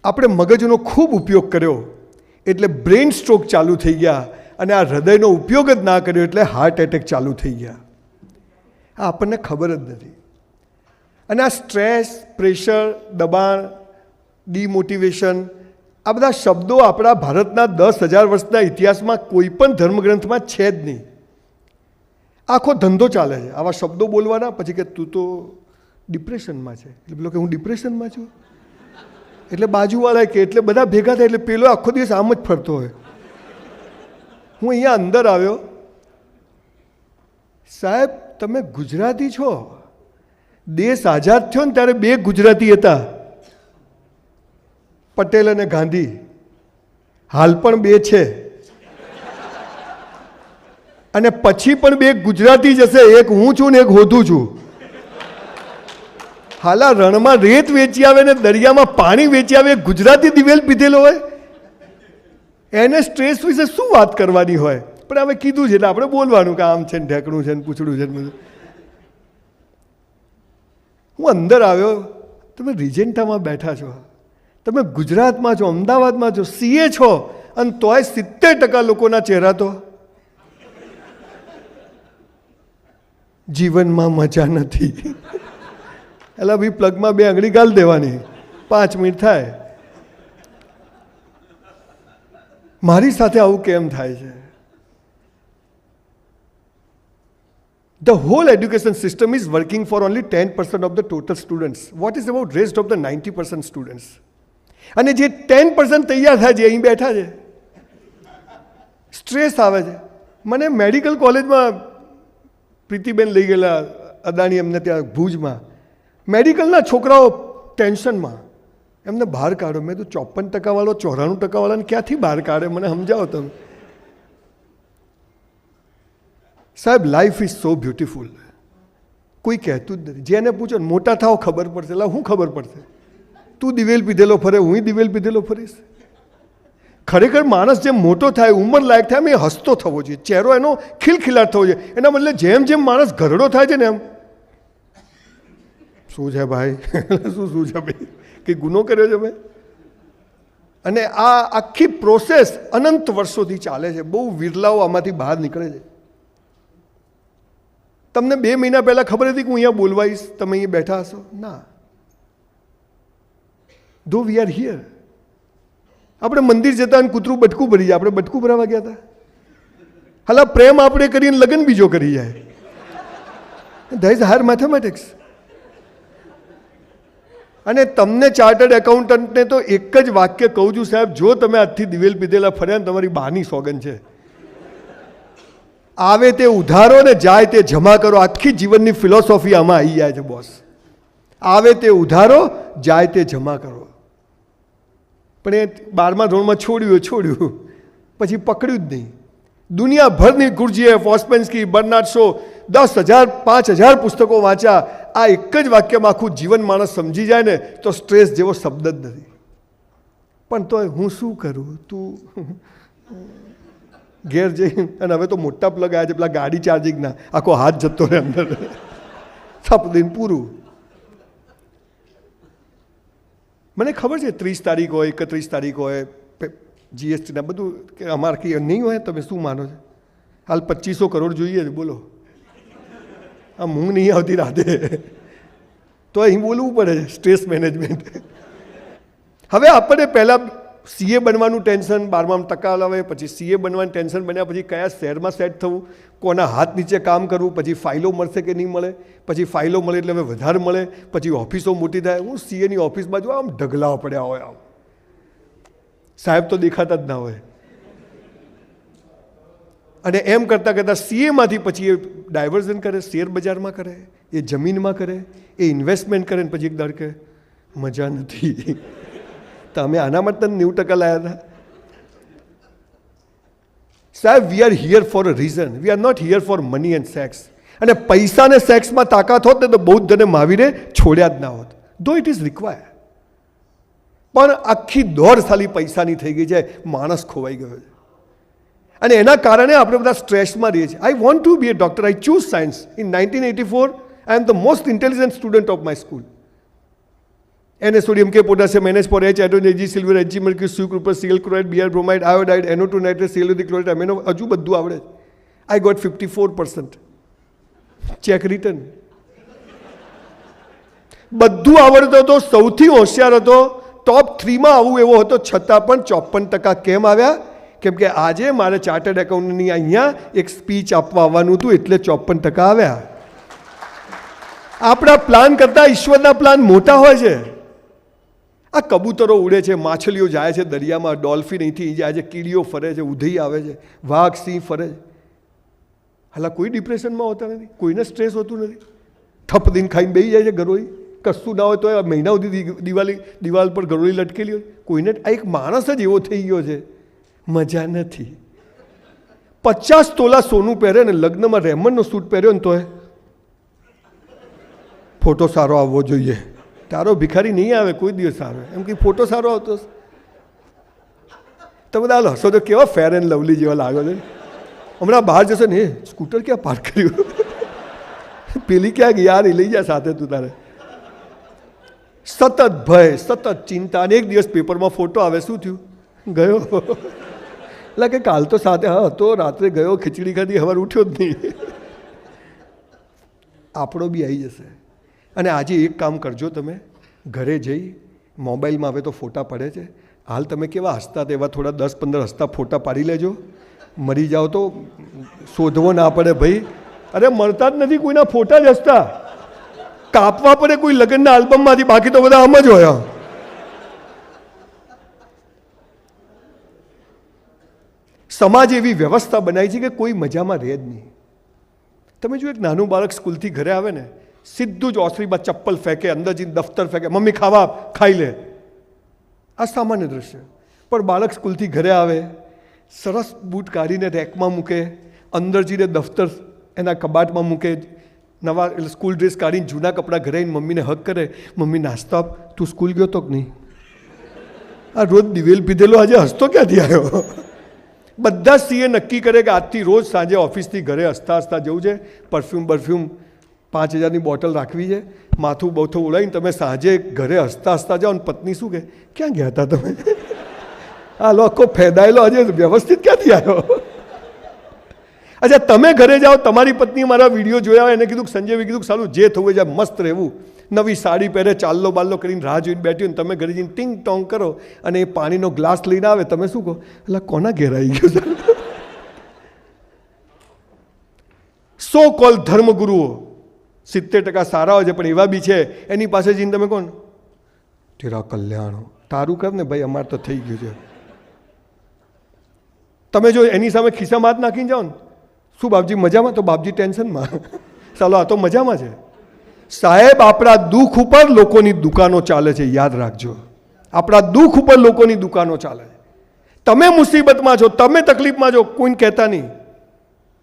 આપણે મગજનો ખૂબ ઉપયોગ કર્યો એટલે બ્રેઇન સ્ટ્રોક ચાલુ થઈ ગયા, અને આ હૃદયનો ઉપયોગ જ ના કર્યો એટલે હાર્ટ એટેક ચાલુ થઈ ગયા. આ આપણને ખબર જ નથી. અને આ સ્ટ્રેસ, પ્રેશર, દબાણ, ડિમોટિવેશન, આ બધા શબ્દો આપણા ભારતના 10,000 વર્ષના ઇતિહાસમાં કોઈ પણ ધર્મગ્રંથમાં છે જ નહીં. આખો ધંધો ચાલે છે આવા શબ્દો બોલવાના, પછી કે તું તો ડિપ્રેશનમાં છે, એટલે પેલો કે હું ડિપ્રેશનમાં છું, એટલે બાજુવાળા કે, એટલે બધા ભેગા થાય એટલે પેલો આખો દિવસ આમ જ ફરતો હોય. હું અહીંયા અંદર આવ્યો, સાહેબ તમે ગુજરાતી છો, દેશ આઝાદ થયો ને ત્યારે 2 ગુજરાતી હતા, પટેલ અને ગાંધી. હાલ પણ 2 છે, અને પછી પણ 2 ગુજરાતી જશે, એક હું છું ને એક હોધું છું. હાલા રણમાં રેત વેચી આવે ને દરિયામાં પાણી વેચી આવે, ગુજરાતી દિવેલ પીધેલો હોય, એને સ્ટ્રેસ વિશે શું વાત કરવાની હોય? પણ હવે કીધું છે એટલે આપણે બોલવાનું કે આમ છે ને ઢેકણું છે ને પૂછડું છે ને બધું. હું અંદર આવ્યો, તમે રિજેન્ટામાં બેઠા છો, તમે ગુજરાતમાં છો, અમદાવાદમાં છો, સીએ છો, અને તોય 70% લોકોના ચહેરા તો જીવનમાં મજા નથી. એટલે ભાઈ પ્લગમાં 2 આંગળી ગાળ દેવાની, 5 મિનિટ થાય. મારી સાથે આવું કેમ થાય છે? The whole education system is working for only 10% of the total students. What is about rest of the 90% students? અને જે 10% તૈયાર થાય છે અહીં બેઠા છે, સ્ટ્રેસ આવે છે. મને મેડિકલ કોલેજમાં પ્રીતિબેન લઈ ગયેલા અદાણી, એમને ત્યાં ભુજમાં, મેડિકલના છોકરાઓ ટેન્શનમાં, એમને બહાર કાઢો. મેં તો 54% વાળો 94% વાળાને ક્યાંથી બહાર કાઢે? મને સમજાવો તમે. સાહેબ લાઈફ ઇઝ સો બ્યુટિફુલ, કોઈ કહેતું જ નથી. જેને પૂછો મોટા થાવ ખબર પડશે. એટલે શું ખબર પડશે? તું દિવેલ પીધેલો ફરે, હું દિવેલ પીધેલો ફરીશ. ખરેખર માણસ જેમ મોટો થાય, ઉંમર લાયક થાય, એ હસતો થવો જોઈએ, ચહેરો એનો ખિલખિલાટ થવો જોઈએ. એના બદલે જેમ જેમ માણસ ઘરડો થાય છે ને એમ, શું છે ભાઈ, શું છે ભાઈ, કે ગુનો કર્યો છે મેં? અને આ આખી પ્રોસેસ અનંત વર્ષોથી ચાલે છે. બહુ વિરલાઓ આમાંથી બહાર નીકળે છે. તમને 2 મહિના પહેલાં ખબર હતી કે હું અહીંયા બોલવાઈશ, તમે અહીંયા બેઠા હશો? ના. ધો વી આર હિયર. આપણે મંદિર જતા અને કૂતરું બટકું ભરી જાય, આપણે બટકું ભરાવા ગયા હતા. હાલા પ્રેમ આપણે કરીને લગ્ન બીજો કરી જાય. There is higher mathematics. અને તમને ચાર્ટર્ડ એકાઉન્ટન્ટને તો એક જ વાક્ય કહું છું, સાહેબ જો તમે આજથી દિવેલ પીધેલા ફર્યા ને તમારી બાની સોગન છે, આવે તે ઉધારો ને જાય તે જમા કરો. આખી જીવનની ફિલોસોફી આમાં આવી જાય છે બોસ. આવે તે ઉધારો, જાય તે જમા કરો. પણ એ 12મા ધોરણમાં છોડ્યું, પછી પકડ્યું જ નહીં. દુનિયાભરની ગુરજીએફ, ઓસ્પેન્સ્કી, બર્નાર્ડ શો 10,000 5,000 પુસ્તકો વાંચ્યા. આ એક જ વાક્યમાં આખું જીવન માણસ સમજી જાય ને તો સ્ટ્રેસ જેવો શબ્દ જ નથી. પણ તોય હું શું કરું? તું ઘેર જઈ, અને હવે તો મોટા પ્લગ આવ્યા છે પેલા ગાડી ચાર્જિંગના, આખો હાથ જતો રહે અંદર, થપ દઈને પૂરું. મને ખબર છે 30 તારીખ હોય, 31 તારીખ હોય, જીએસટીના બધું, કે અમારે કંઈ નહીં હોય. તમે શું માનો છો? હાલ 2500 કરોડ જોઈએ છે, બોલો. આ ઊંઘ નહીં આવતી રાતે, તો અહીં બોલવું પડે છે સ્ટ્રેસ મેનેજમેન્ટ. હવે આપણે પહેલાં સીએ બનવાનું ટેન્શન, 12માં ટકા લાવે, પછી સીએ બનવાનું ટેન્શન બન્યા, પછી કયા શહેરમાં સેટ થવું, કોના હાથ નીચે કામ કરવું, પછી ફાઇલો મળશે કે નહીં મળે, પછી ફાઇલો મળે એટલે હવે વધારે મળે, પછી ઓફિસો મોટી થાય. હું સીએની ઓફિસ બાજુ આમ ઢગલા પડ્યા હોય, આમ સાહેબ તો દેખાતા જ ના હોય. અને એમ કરતાં કરતાં સીએમાંથી પછી એ ડાયવર્ઝન કરે, શેર બજારમાં કરે, એ જમીનમાં કરે, એ ઇન્વેસ્ટમેન્ટ કરે, ને પછી એક દર કે મજા નથી. તો અમે આના માટે 90% લાવ્યા હતા. સાહેબ we are here for a reason. We are not here for money and sex. અને પૈસા ને સેક્સમાં તાકાત હોત ને તો બૌદ્ધ અને મહાવીરે છોડ્યા જ ના હોત. ધો ઇટ ઇઝ રિક્વાયર. પણ આખી દોડ સાલી પૈસાની થઈ ગઈ છે, માણસ ખોવાઈ ગયો છે. અને એના કારણે આપણે બધા સ્ટ્રેસમાં રહીએ છીએ. I want to be a doctor. I choose science. In 1984 I am the most intelligent student of my school. Na sodium K potassium NH for H hydrogen Ag silver Hg mercury Cu copper Cl chloride Br bromide iodide NO2 nitrate cellulosic chloride amino હજુ બધું આવડે. I got 54%. Cheque return. બધું આવડતો હતો, સૌથી હોશિયાર હતો, ટોપ 3માં આવું એવો હતો, છતાં પણ 54% કેમ આવ્યા? કેમ કે આજે મારે ચાર્ટર્ડ એકાઉન્ટની અહીંયા એક સ્પીચ આપવા આવવાનું હતું એટલે 54% આવ્યા. આપણા પ્લાન કરતાં ઈશ્વરના પ્લાન મોટા હોય છે. આ કબૂતરો ઉડે છે, માછલીઓ જાય છે દરિયામાં, ડોલ્ફિન અહીંથી જાય છે, કીડીઓ ફરે છે, ઉધઈ આવે છે, વાઘ સિંહ ફરે છે. હાલા કોઈ ડિપ્રેશનમાં હોતા નથી, કોઈને સ્ટ્રેસ હોતું નથી. થપ દીન ખાઈને બેસી જાય છે ગરોળી, કશું ના હોય તો મહિના સુધી દિવાલ પર ગરોળી લટકેલી હોય. કોઈને આ એક માણસ જ એવો થઈ ગયો છે, મજા નથી. 50 તોલા સોનું પહેરે ને લગ્નમાં રેમન્ડનો સૂટ પહેર્યો ને તો ફોટો સારો આવવો જોઈએ. તારો ભિખારી નહીં આવે કોઈ દિવસ આવે, એમ કે ફોટો સારો આવતો. તમે બધા હસો તો કેવા ફેર એન્ડ લવલી જેવા લાગો છે. હમણાં બહાર જશો ને, સ્કૂટર ક્યાં પાર્ક કર્યું, પેલી ક્યાં યાર એ લઈ જાય સાથે તું તારે. સતત ભય, સતત ચિંતા. અને એક દિવસ પેપરમાં ફોટો આવે, શું થયું? ગયો. એટલે કે કાલ તો સાથે હતો, રાત્રે ગયો, ખીચડી ખાધી, સવાર ઉઠ્યો જ નહીં. આપણો બી આવી જશે. અને આજે એક કામ કરજો, તમે ઘરે જઈ મોબાઈલમાં હવે તો ફોટા પડે છે, હાલ તમે કેવા હસતા તેવા થોડા 10-15 હસતા ફોટા પાડી લેજો. મરી જાઓ તો શોધવો ના પડે ભાઈ. અરે મળતા જ નથી કોઈના ફોટા જ હસતા, કાપવા પડે કોઈ લગ્નના આલ્બમમાંથી, બાકી તો બધા આમ જ હોય. સમાજ એવી વ્યવસ્થા બનાવી છે કે કોઈ મજામાં રહે જ નહીં. તમે જો એક નાનું બાળક સ્કૂલથી ઘરે આવે ને, સીધું જ ઓસરીમાં ચપ્પલ ફેંકે, અંદર જઈને દફતર ફેંકે, મમ્મી ખાવા ખાઈ લે. આ સામાન્ય દ્રશ્ય. પણ બાળક સ્કૂલથી ઘરે આવે, સરસ બૂટ કાઢીને રેકમાં મૂકે, અંદર જઈને દફતર એના કબાટમાં મૂકે, નવા એટલે સ્કૂલ ડ્રેસ કાઢીને જૂના કપડાં ઘરે આવીને મમ્મીને હક કરે, મમ્મી નાસ્તો આપ, તું સ્કૂલ ગયો તો કે નહીં? આ રોજ દિવેલ પીધેલો આજે હસતો ક્યાંથી આવ્યો? બધા સીએ નક્કી કરે કે આજથી રોજ સાંજે ઓફિસથી ઘરે હસતા હસતા જવું છે, પરફ્યુમ 5000ની બોટલ રાખવી છે, માથું બોથું ઉડાવીને તમે સાંજે ઘરે હસતા હસતા જાઓ. અને પત્ની શું કહે, ક્યાં ગયા હતા તમે? આ લોકો ફેદાયેલો આજે વ્યવસ્થિત ક્યાંથી આવ્યો? અચ્છા, તમે ઘરે જાઓ, તમારી પત્ની મારા વિડીયો જોયા, એને કીધું સંજય કીધું સારું જે થવું જાય મસ્ત રહેવું, નવી સાડી પહેરે, ચાલ્લો બાલ્લો કરીને રાહ જોઈને બેઠી, તમે ઘરે જઈને ટિંગ ટોંગ કરો અને એ પાણીનો ગ્લાસ લઈને આવે, તમે શું કહો? એટલે કોના ઘેર આવી ગયો છે? સો કોલ ધર્મગુરુઓ 70% સારા હોય છે, પણ એવા બી છે, એની પાસે જઈને તમે કોણ તેરા કલ્યાણ, તારું કર ને ભાઈ, અમારે તો થઈ ગયું છે. તમે જો એની સામે ખિસ્સામાં હાથ નાખીને જાઓ ને, શું બાપજી મજામાં? તો બાપજી ટેન્શનમાં. ચાલો આ તો મજામાં છે. સાહેબ, આપણા દુઃખ ઉપર લોકોની દુકાનો ચાલે છે, યાદ રાખજો. આપણા દુઃખ ઉપર લોકોની દુકાનો ચાલે છે. તમે મુસીબતમાં છો, તમે તકલીફમાં છો, કોઈને કહેતા નહીં,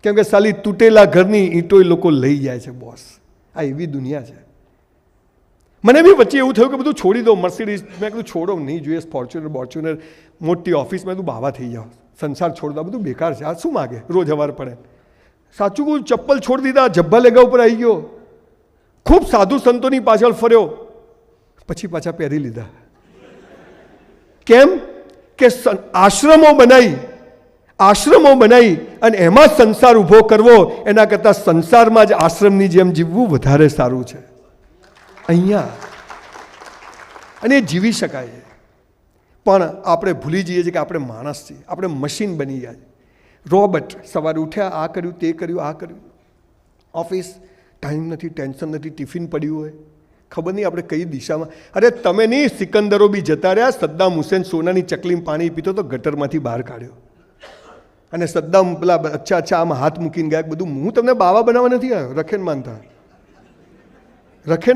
કેમ કે સાલી તૂટેલા ઘરની ઈંટો લોકો લઈ જાય છે. બોસ, આ એવી દુનિયા છે. મને બી વચ્ચે એવું થયું કે બધું છોડી દો, મર્સિડીઝ. મેં કીધું છોડો નહીં, જોઈએ ફોર્ચ્યુનર મોટી ઓફિસમાં તું બાવા થઈ જાઓ, સંસાર છોડ દો, બધું બેકાર છે. આ શું માગે રોજ હવાર પડે? સાચું કહું, ચપ્પલ છોડી દીધા, જબ્બા લેગા ઉપર આવી ગયો, ખૂબ સાધુ સંતોની પાછળ ફર્યો, પછી પાછા પહેરી લીધા. કેમ? કે આશ્રમો બનાવી અને એમાં સંસાર ઊભો કરવો, એના કરતાં સંસારમાં જ આશ્રમની જેમ જીવવું વધારે સારું છે અહીંયા. અને એ જીવી શકાય છે. પણ આપણે ભૂલી જઈએ છીએ કે આપણે માણસ છીએ, આપણે મશીન બની ગયા છે. રોબોટ. સવારે ઉઠ્યા, આ કર્યું, તે કર્યું, આ કર્યું, ઓફિસ, ટાઈમ નથી, ટેન્શન નથી, ટિફિન પડ્યું હોય, ખબર નહીં આપણે કઈ દિશામાં. અરે તમે નહીં, સિકંદરો બી જતા રહ્યા. સદ્દામ હુસેન સોનાની ચકલીમાં પાણી પીતો તો ગટરમાંથી બહાર કાઢ્યો, અને સદ્દામ પેલા અચ્છા આમાં હાથ મૂકીને ગયા. બધું હું તમને બાવા બનાવવા નથી આવ્યો, રખેન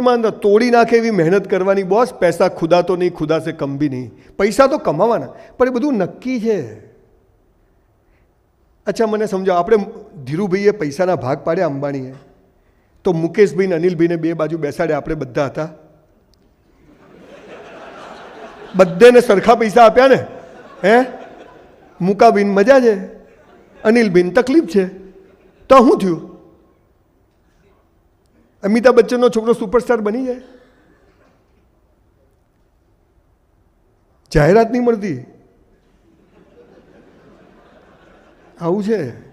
માનતા તોડી નાખે એવી મહેનત કરવાની. બોસ, પૈસા ખુદા તો નહીં, ખુદા સે કમ ભી નહીં. પૈસા તો કમાવાના, પણ એ બધું નક્કી છે. અચ્છા, મને સમજો, આપણે ધીરુભાઈએ પૈસાના ભાગ પાડ્યા અંબાણીએ, તો મુકેશભાઈ ને અનિલભાઈને બે બાજુ બેસાડ્યા, આપણે બધા હતા, બધાને સરખા પૈસા આપ્યા ને? હે, મુકાબીન મજા છે, અનિલભાઈને તકલીફ છે, તો શું થયું? અમિતાભ બચ્ચનનો છોકરો સુપરસ્ટાર બની જાય? જાહેરાત નહીં મળતી. આવું છે.